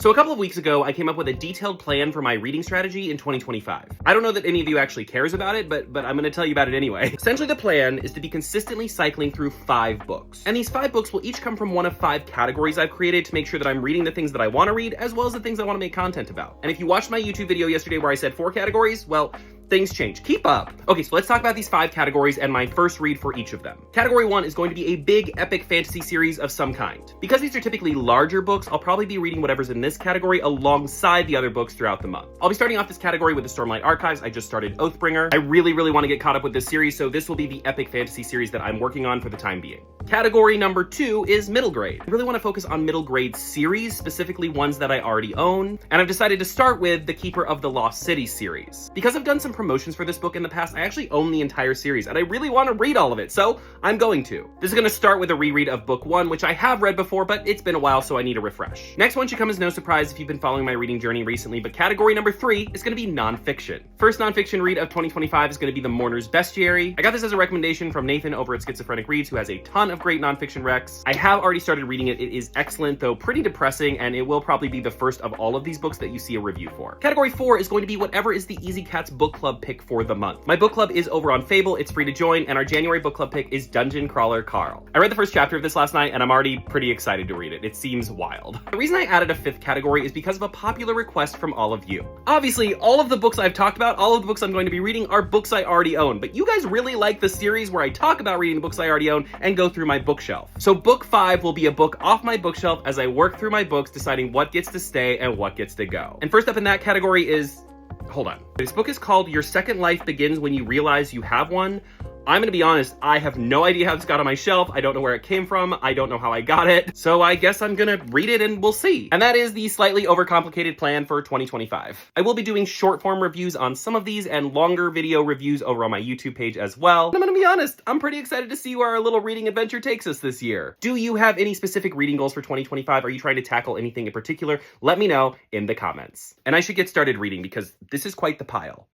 So a couple of weeks ago, I came up with a detailed plan for my reading strategy in 2025. I don't know that any of you actually cares about it, but I'm going to tell you about it anyway. Essentially, the plan is to be consistently cycling through 5 books. And these 5 books will each come from one of 5 categories I've created to make sure that I'm reading the things that I want to read, as well as the things I want to make content about. And if you watched my YouTube video yesterday where I said 4 categories, well, things change. Keep up. Okay, so let's talk about these 5 categories and my first read for each of them. Category 1 is going to be a big epic fantasy series of some kind. Because these are typically larger books, I'll probably be reading whatever's in this category alongside the other books throughout the month. I'll be starting off this category with the Stormlight Archives. I just started Oathbringer. I really want to get caught up with this series, so this will be the epic fantasy series that I'm working on for the time being. Category number 2 is middle grade. I really want to focus on middle grade series, specifically ones that I already own, and I've decided to start with the Keeper of the Lost City series. Because I've done some promotions for this book in the past, I actually own the entire series, and I really want to read all of it, so I'm going to. This is going to start with a reread of book 1, which I have read before, but it's been a while, so I need a refresh. Next one should come as no surprise if you've been following my reading journey recently, but category number 3 is going to be nonfiction. First nonfiction read of 2025 is going to be The Mourner's Bestiary. I got this as a recommendation from Nathan over at Schizophrenic Reads, who has a ton of great nonfiction recs. I have already started reading it. It is excellent, though pretty depressing, and it will probably be the first of all of these books that you see a review for. Category 4 is going to be whatever is the Easy Cats book club pick for the month. My book club is over on Fable. It's free to join, and our January book club pick is Dungeon Crawler Carl. I read the first chapter of this last night, and I'm already pretty excited to read it. It seems wild. The reason I added a 5th category is because of a popular request from all of you. Obviously, all of the books I've talked about, all of the books I'm going to be reading are books I already own, but you guys really like the series where I talk about reading the books I already own and go through my bookshelf. So book 5 will be a book off my bookshelf as I work through my books, deciding what gets to stay and what gets to go. And first up in that category is... hold on. This book is called Your Second Life Begins When You Realize You Have One. I'm gonna be honest, I have no idea how this got on my shelf. I don't know where it came from. I don't know how I got it. So I guess I'm gonna read it and we'll see. And that is the slightly overcomplicated plan for 2025. I will be doing short form reviews on some of these and longer video reviews over on my YouTube page as well. And I'm gonna be honest, I'm pretty excited to see where our little reading adventure takes us this year. Do you have any specific reading goals for 2025? Are you trying to tackle anything in particular? Let me know in the comments. And I should get started reading because this is quite the pile.